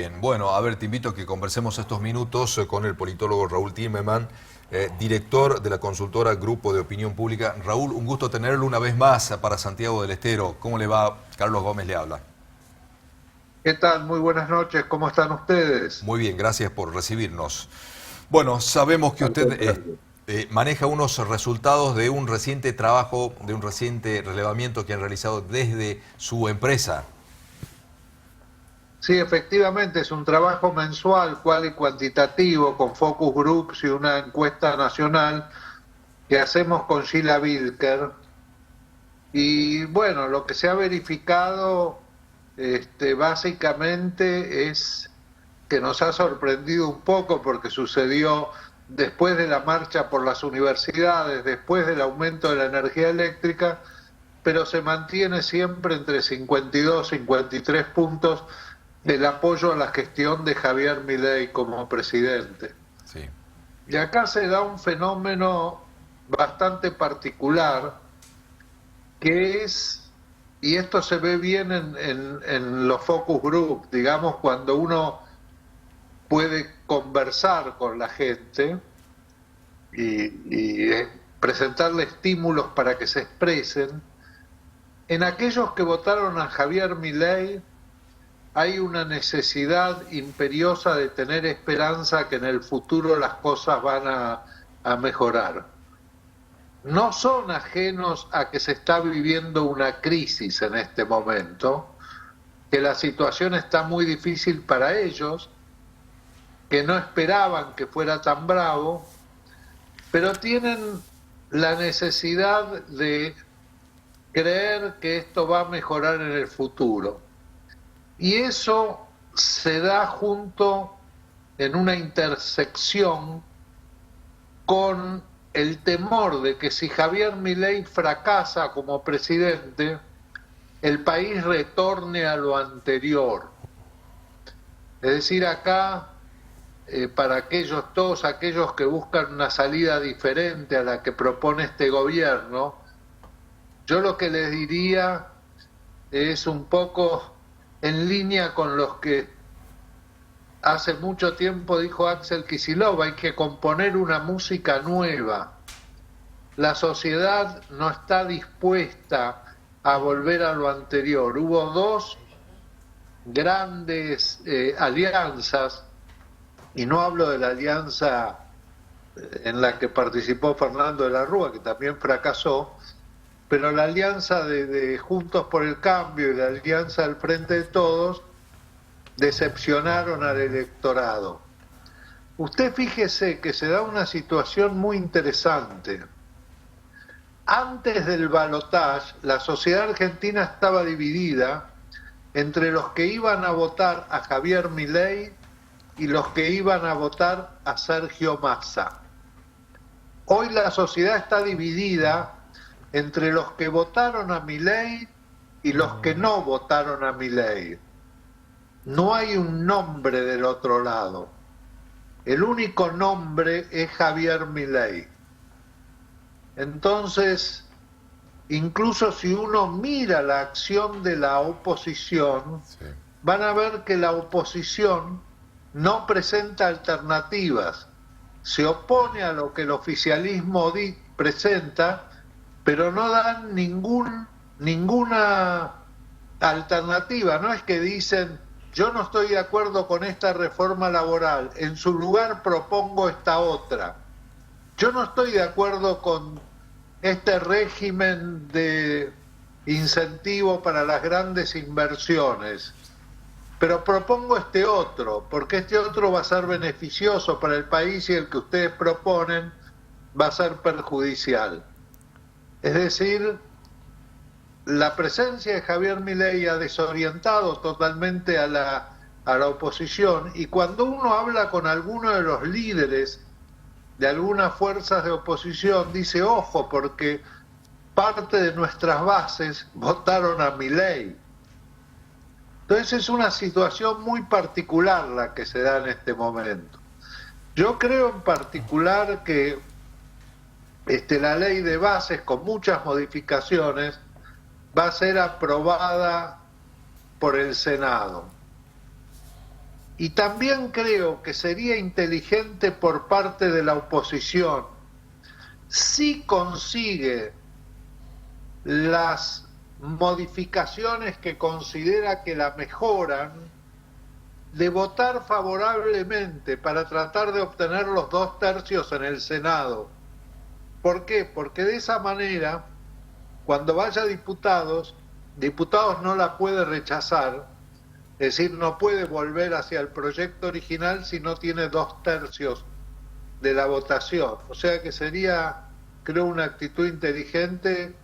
bien. Bueno, a ver, te invito a que conversemos estos minutos con el politólogo Raúl Timerman, director de la consultora Grupo de Opinión Pública. Raúl, un gusto tenerlo una vez más para Santiago del Estero. ¿Cómo le va? Carlos Gómez le habla. ¿Qué tal? Muy buenas noches, ¿cómo están ustedes? Muy bien, gracias por recibirnos. Bueno, sabemos que Al usted contrario. maneja unos resultados de un reciente trabajo, de un reciente relevamiento que han realizado desde su empresa. Sí, efectivamente, es un trabajo mensual, cual y cuantitativo, con focus groups y una encuesta nacional que hacemos con Sheila Wilker. Y bueno, lo que se ha verificado básicamente es que nos ha sorprendido un poco porque sucedió después de la marcha por las universidades, después del aumento de la energía eléctrica, pero se mantiene siempre entre 52 y 53 puntos el apoyo a la gestión de Javier Milei como presidente. Sí. Y acá se da un fenómeno bastante particular que es, y esto se ve bien en los focus group, digamos, cuando uno puede conversar con la gente y presentarle estímulos para que se expresen. En aquellos que votaron a Javier Milei hay una necesidad imperiosa de tener esperanza que en el futuro las cosas van a mejorar. No son ajenos a que se está viviendo una crisis en este momento, que la situación está muy difícil para ellos, que no esperaban que fuera tan bravo, pero tienen la necesidad de creer que esto va a mejorar en el futuro. Y eso se da junto en una intersección con el temor de que si Javier Milei fracasa como presidente, el país retorne a lo anterior. Es decir, acá, para todos aquellos que buscan una salida diferente a la que propone este gobierno, yo lo que les diría es un poco en línea con los que hace mucho tiempo dijo Axel Kicillof: hay que componer una música nueva. La sociedad no está dispuesta a volver a lo anterior. Hubo dos grandes alianzas, y no hablo de la alianza en la que participó Fernando de la Rúa, que también fracasó, pero la alianza de Juntos por el Cambio y la alianza del Frente de Todos decepcionaron al electorado. Usted fíjese que se da una situación muy interesante. Antes del balotaje, la sociedad argentina estaba dividida entre los que iban a votar a Javier Milei y los que iban a votar a Sergio Massa. Hoy la sociedad está dividida entre los que votaron a Milei y los que no votaron a Milei. No hay un nombre del otro lado. El único nombre es Javier Milei. Entonces, incluso si uno mira la acción de la oposición, Sí. van a ver que la oposición no presenta alternativas. Se opone a lo que el oficialismo presenta, pero no dan ninguna alternativa. No es que dicen: yo no estoy de acuerdo con esta reforma laboral, en su lugar propongo esta otra. Yo no estoy de acuerdo con este régimen de incentivo para las grandes inversiones, pero propongo este otro, porque este otro va a ser beneficioso para el país y el que ustedes proponen va a ser perjudicial. Es decir, la presencia de Javier Milei ha desorientado totalmente a la oposición, y cuando uno habla con alguno de los líderes de algunas fuerzas de oposición, dice: ojo, porque parte de nuestras bases votaron a Milei. Entonces es una situación muy particular la que se da en este momento. Yo creo en particular que la ley de bases, con muchas modificaciones, va a ser aprobada por el Senado. Y también creo que sería inteligente por parte de la oposición, si consigue las modificaciones que considera que la mejoran, de votar favorablemente para tratar de obtener los 2/3 en el Senado. ¿Por qué? Porque de esa manera, cuando vaya a diputados no la puede rechazar, es decir, no puede volver hacia el proyecto original si no tiene 2/3 de la votación. O sea que sería, creo, una actitud inteligente.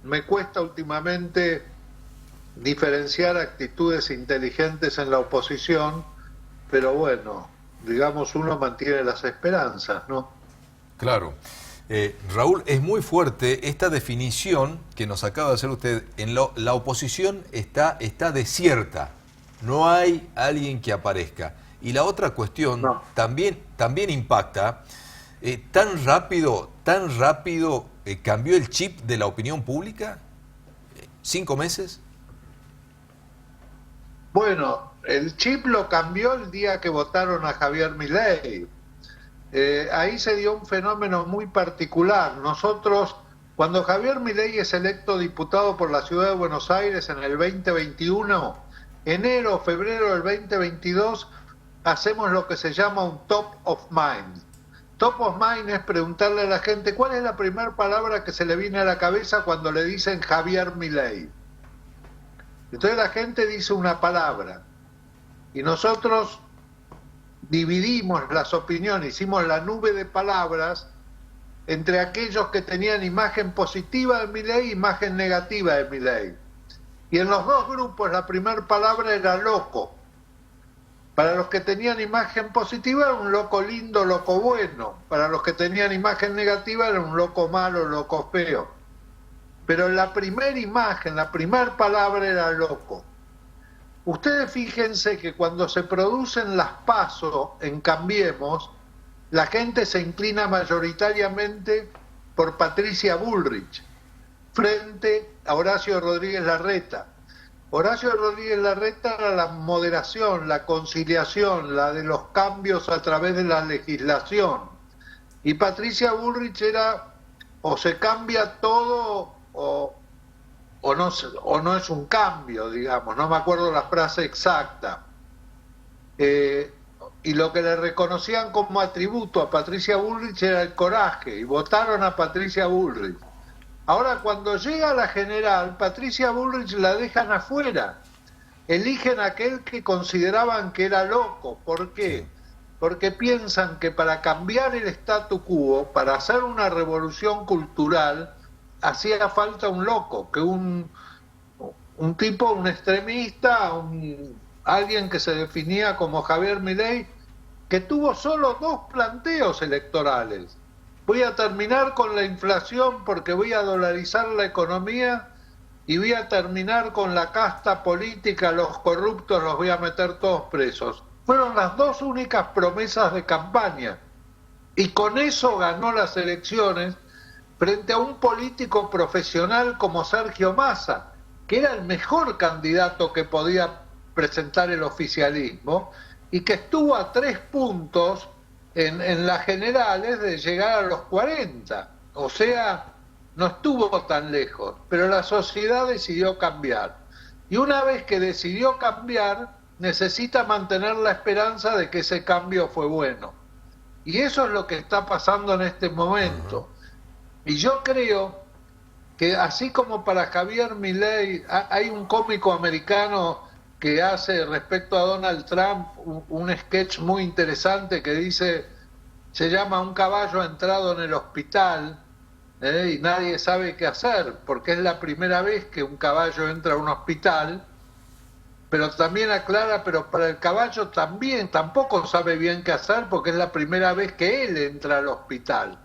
Me cuesta últimamente diferenciar actitudes inteligentes en la oposición, pero bueno, digamos, uno mantiene las esperanzas, ¿no? Claro. Raúl, es muy fuerte esta definición que nos acaba de hacer usted. La oposición está desierta, no hay alguien que aparezca. Y la otra cuestión No. también impacta. Tan rápido cambió el chip de la opinión pública. 5 meses. Bueno, el chip lo cambió el día que votaron a Javier Milei. Ahí se dio un fenómeno muy particular. Nosotros, cuando Javier Milei es electo diputado por la Ciudad de Buenos Aires en el 2021, enero o febrero del 2022, hacemos lo que se llama un top of mind. Top of mind es preguntarle a la gente cuál es la primera palabra que se le viene a la cabeza cuando le dicen Javier Milei. Entonces la gente dice una palabra y nosotros dividimos las opiniones, hicimos la nube de palabras entre aquellos que tenían imagen positiva de Milei e imagen negativa de Milei. Y en los dos grupos la primera palabra era loco. Para los que tenían imagen positiva era un loco lindo, loco bueno. Para los que tenían imagen negativa era un loco malo, loco feo. Pero la primera imagen, la primera palabra era loco. Ustedes fíjense que cuando se producen las PASO en Cambiemos, la gente se inclina mayoritariamente por Patricia Bullrich frente a Horacio Rodríguez Larreta. Horacio Rodríguez Larreta era la moderación, la conciliación, la de los cambios a través de la legislación. Y Patricia Bullrich era o se cambia todo o no es un cambio, digamos, no me acuerdo la frase exacta. Y lo que le reconocían como atributo a Patricia Bullrich era el coraje, y votaron a Patricia Bullrich. Ahora, cuando llega a la general, Patricia Bullrich la dejan afuera. Eligen a aquel que consideraban que era loco. ¿Por qué? Porque piensan que para cambiar el statu quo, para hacer una revolución cultural, hacía falta un loco, que un tipo, un extremista, alguien que se definía como Javier Milei, que tuvo solo 2 planteos electorales. Voy a terminar con la inflación porque voy a dolarizar la economía y voy a terminar con la casta política, los corruptos los voy a meter todos presos. Fueron las 2 únicas promesas de campaña y con eso ganó las elecciones frente a un político profesional como Sergio Massa, que era el mejor candidato que podía presentar el oficialismo y que estuvo a 3 puntos en las generales de llegar a los 40. O sea, no estuvo tan lejos, pero la sociedad decidió cambiar. Y una vez que decidió cambiar, necesita mantener la esperanza de que ese cambio fue bueno. Y eso es lo que está pasando en este momento. Y yo creo que así como para Javier Milei, hay un cómico americano que hace respecto a Donald Trump un sketch muy interesante que dice, se llama Un caballo entrado en el hospital, y nadie sabe qué hacer, porque es la primera vez que un caballo entra a un hospital, pero también aclara, pero para el caballo tampoco sabe bien qué hacer, porque es la primera vez que él entra al hospital.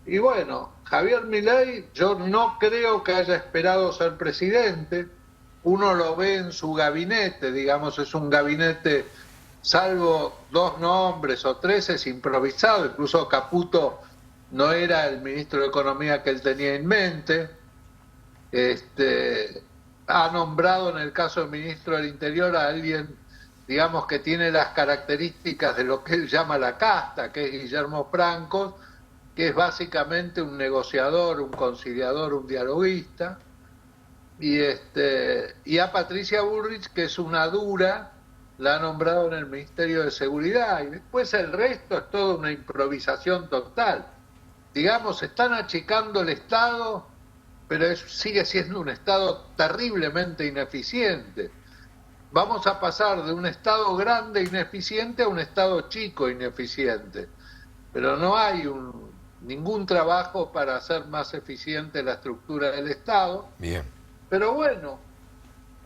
Y bueno, Javier Milei, yo no creo que haya esperado ser presidente. Uno lo ve en su gabinete, digamos, es un gabinete, salvo 2 nombres o 3, es improvisado. Incluso Caputo no era el ministro de Economía que él tenía en mente. Ha nombrado en el caso del ministro del Interior a alguien digamos que tiene las características de lo que él llama la casta, que es Guillermo Franco, que es básicamente un negociador, un conciliador, un dialoguista, y a Patricia Bullrich, que es una dura, la ha nombrado en el Ministerio de Seguridad, y después el resto es toda una improvisación total. Digamos, están achicando el Estado, pero sigue siendo un Estado terriblemente ineficiente. Vamos a pasar de un Estado grande e ineficiente a un Estado chico e ineficiente, pero no hay ningún trabajo para hacer más eficiente la estructura del Estado. Bien. Pero bueno,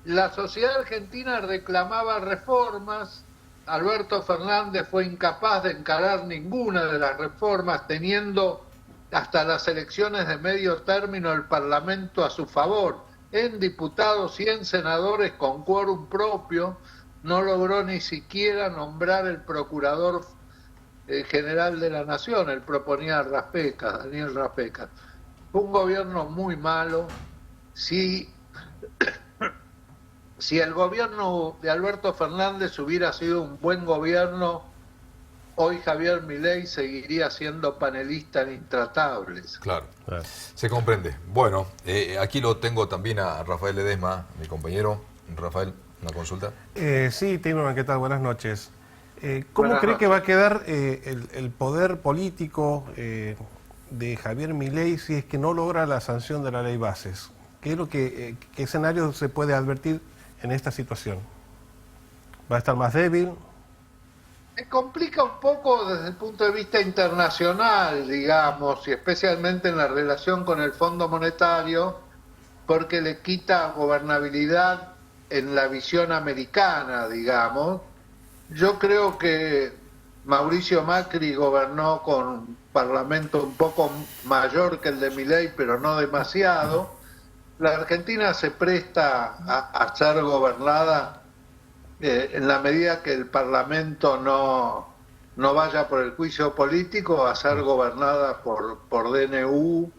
la sociedad argentina reclamaba reformas. Alberto Fernández fue incapaz de encarar ninguna de las reformas, teniendo hasta las elecciones de medio término el Parlamento a su favor. En diputados y en senadores con quórum propio, no logró ni siquiera nombrar el procurador general de la Nación. Él proponía a Raspecas, Daniel Raspecas. Fue un gobierno muy malo. Si el gobierno de Alberto Fernández hubiera sido un buen gobierno, hoy Javier Milei seguiría siendo panelista en Intratables. Claro, se comprende. Bueno, aquí lo tengo también a Rafael Ledesma, mi compañero. Rafael, una consulta. Sí, Timerman, ¿qué tal? Buenas noches. ¿Cómo cree que va a quedar el poder político de Javier Milei si es que no logra la sanción de la ley Bases? ¿Qué escenario se puede advertir en esta situación? ¿Va a estar más débil? Se complica un poco desde el punto de vista internacional, digamos, y especialmente en la relación con el Fondo Monetario, porque le quita gobernabilidad en la visión americana, digamos. Yo creo que Mauricio Macri gobernó con un parlamento un poco mayor que el de Milei, pero no demasiado. La Argentina se presta a ser gobernada en la medida que el Parlamento no vaya por el juicio político, a ser gobernada por DNU,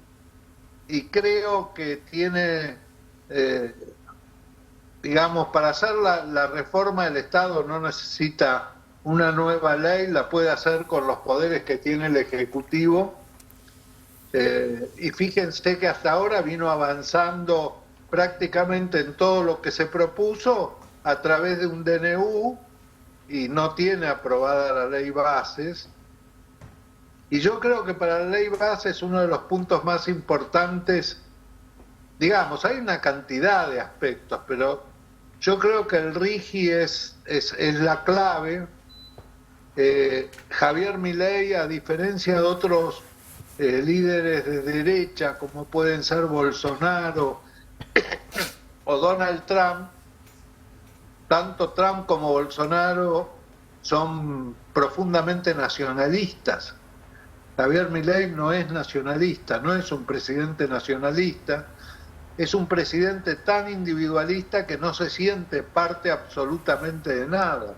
y creo que tiene, digamos, para hacer la reforma del Estado no necesita una nueva ley, la puede hacer con los poderes que tiene el Ejecutivo. Y fíjense que hasta ahora vino avanzando prácticamente en todo lo que se propuso a través de un DNU y no tiene aprobada la ley Bases. Y yo creo que para la ley Bases uno de los puntos más importantes, digamos, hay una cantidad de aspectos, pero yo creo que el RIGI es la clave. Javier Milei, a diferencia de otros líderes de derecha como pueden ser Bolsonaro o Donald Trump, tanto Trump como Bolsonaro son profundamente nacionalistas. Javier Milei no es nacionalista, no es un presidente nacionalista, es un presidente tan individualista que no se siente parte absolutamente de nada.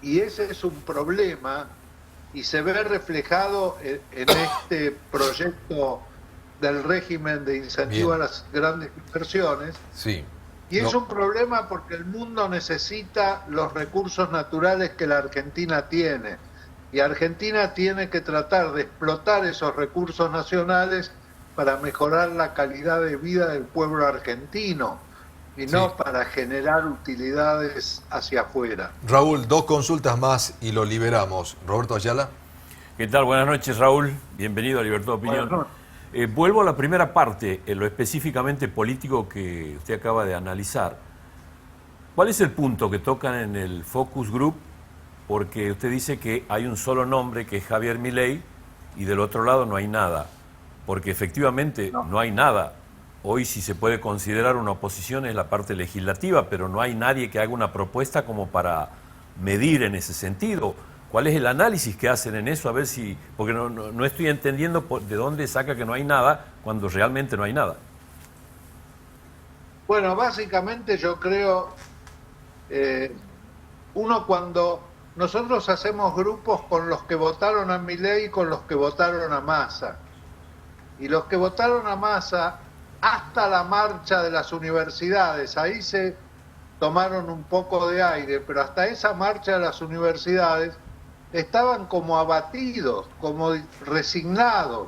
Y ese es un problema, y se ve reflejado en este proyecto del régimen de incentivo a las grandes inversiones. Sí. Y es un problema porque el mundo necesita los recursos naturales que la Argentina tiene. Y Argentina tiene que tratar de explotar esos recursos nacionales para mejorar la calidad de vida del pueblo argentino y no para generar utilidades hacia afuera. Raúl, 2 consultas más y lo liberamos. Roberto Ayala. ¿Qué tal? Buenas noches, Raúl. Bienvenido a Libertad de Opinión. Vuelvo a la primera parte, en lo específicamente político que usted acaba de analizar. ¿Cuál es el punto que tocan en el Focus Group? Porque usted dice que hay un solo nombre, que es Javier Milei, y del otro lado no hay nada. Porque efectivamente no hay nada. Hoy si se puede considerar una oposición es la parte legislativa, pero no hay nadie que haga una propuesta como para medir en ese sentido. ¿Cuál es el análisis que hacen en eso? A ver si, porque no estoy entendiendo de dónde saca que no hay nada cuando realmente no hay nada. Bueno, básicamente yo creo, cuando nosotros hacemos grupos con los que votaron a Milei y con los que votaron a Massa, y los que votaron a Massa hasta la marcha de las universidades, ahí se tomaron un poco de aire, pero hasta esa marcha a las universidades estaban como abatidos, como resignados,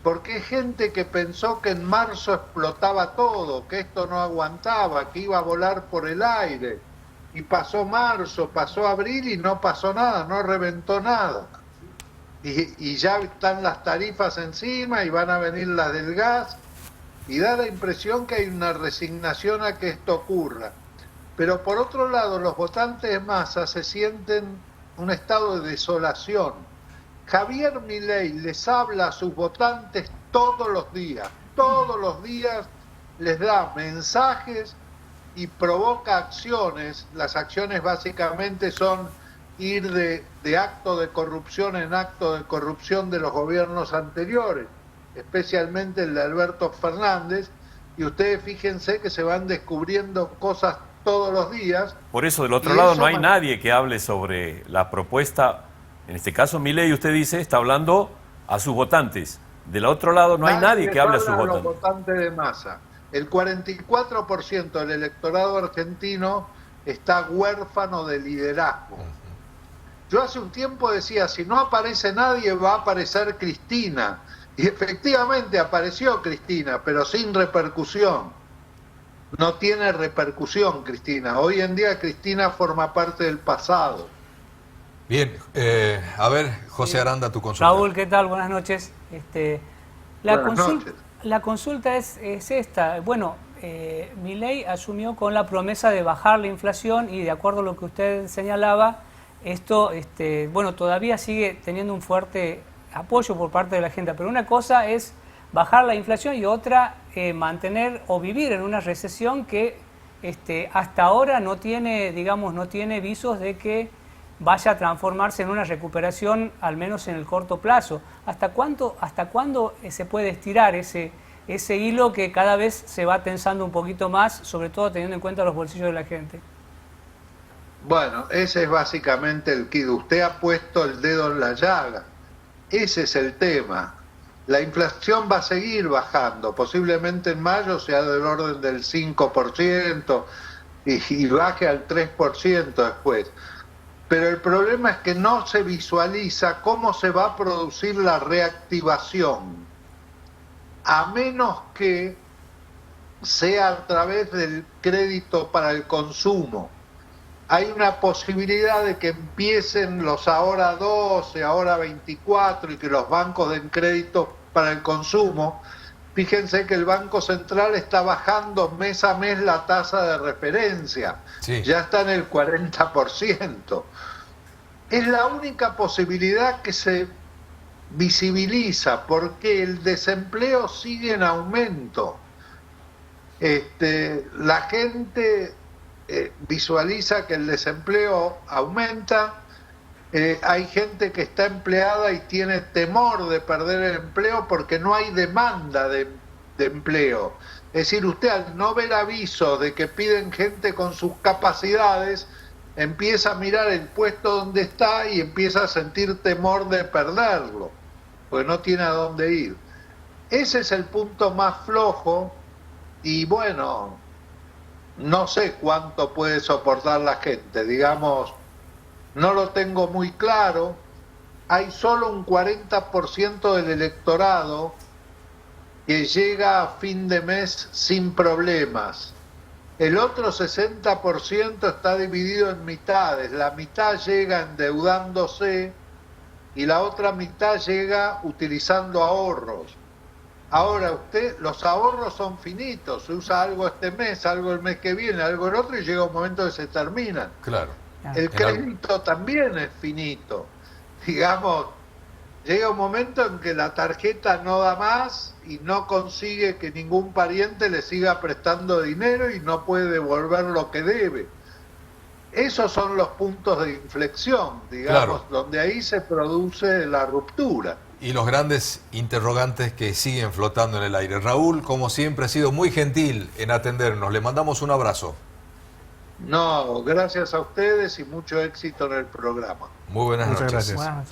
porque hay gente que pensó que en marzo explotaba todo, que esto no aguantaba, que iba a volar por el aire, y pasó marzo, pasó abril y no pasó nada, no reventó nada. Y ya están las tarifas encima y van a venir las del gas, y da la impresión que hay una resignación a que esto ocurra. Pero por otro lado, los votantes de masa se sienten un estado de desolación. Javier Milei les habla a sus votantes todos los días les da mensajes y provoca acciones. Las acciones básicamente son ir de acto de corrupción en acto de corrupción de los gobiernos anteriores, especialmente el de Alberto Fernández, y ustedes fíjense que se van descubriendo cosas todos los días. Por eso, del otro lado, no hay nadie que hable sobre la propuesta. En este caso, Milei, usted dice, está hablando a sus votantes. Del otro lado, no hay nadie que hable a sus votantes. Los votantes de masa. El 44% del electorado argentino está huérfano de liderazgo. Yo hace un tiempo decía, si no aparece nadie, va a aparecer Cristina. Y efectivamente apareció Cristina, pero sin repercusión. No tiene repercusión Cristina. Hoy en día Cristina forma parte del pasado. Bien, a ver, José Aranda, tu consulta. Raúl, ¿qué tal? Buenas noches. Buenas noches. La consulta es esta. Bueno, Milei asumió con la promesa de bajar la inflación y de acuerdo a lo que usted señalaba, esto bueno, todavía sigue teniendo un fuerte apoyo por parte de la gente. Pero una cosa es bajar la inflación y otra mantener o vivir en una recesión que hasta ahora no tiene, digamos, no tiene visos de que vaya a transformarse en una recuperación, al menos en el corto plazo. ¿Hasta cuándo se puede estirar ese hilo que cada vez se va tensando un poquito más, sobre todo teniendo en cuenta los bolsillos de la gente? Bueno, ese es básicamente el quid. Usted ha puesto el dedo en la llaga. Ese es el tema. La inflación va a seguir bajando. Posiblemente en mayo sea del orden del 5% y baje al 3% después. Pero el problema es que no se visualiza cómo se va a producir la reactivación, a menos que sea a través del crédito para el consumo. Hay una posibilidad de que empiecen los ahora 12, ahora 24 y que los bancos den crédito para el consumo. Fíjense que el Banco Central está bajando mes a mes la tasa de referencia. Sí. Ya está en el 40%. Es la única posibilidad que se visibiliza porque el desempleo sigue en aumento. La gente visualiza que el desempleo aumenta. Hay gente que está empleada y tiene temor de perder el empleo porque no hay demanda de empleo. Es decir, usted al no ver avisos de que piden gente con sus capacidades, empieza a mirar el puesto donde está y empieza a sentir temor de perderlo, porque no tiene a dónde ir. Ese es el punto más flojo y bueno, no sé cuánto puede soportar la gente, digamos. No lo tengo muy claro. Hay solo un 40% del electorado que llega a fin de mes sin problemas. El otro 60% está dividido en mitades. La mitad llega endeudándose y la otra mitad llega utilizando ahorros. Ahora los ahorros son finitos. Se usa algo este mes, algo el mes que viene, algo el otro y llega un momento que se terminan. Claro. El crédito también es finito. Digamos, llega un momento en que la tarjeta no da más y no consigue que ningún pariente le siga prestando dinero y no puede devolver lo que debe. Esos son los puntos de inflexión, digamos, claro, donde ahí se produce la ruptura. Y los grandes interrogantes que siguen flotando en el aire. Raúl, como siempre, ha sido muy gentil en atendernos. Le mandamos un abrazo. No, gracias a ustedes y mucho éxito en el programa. Muy buenas noches. Muchas gracias.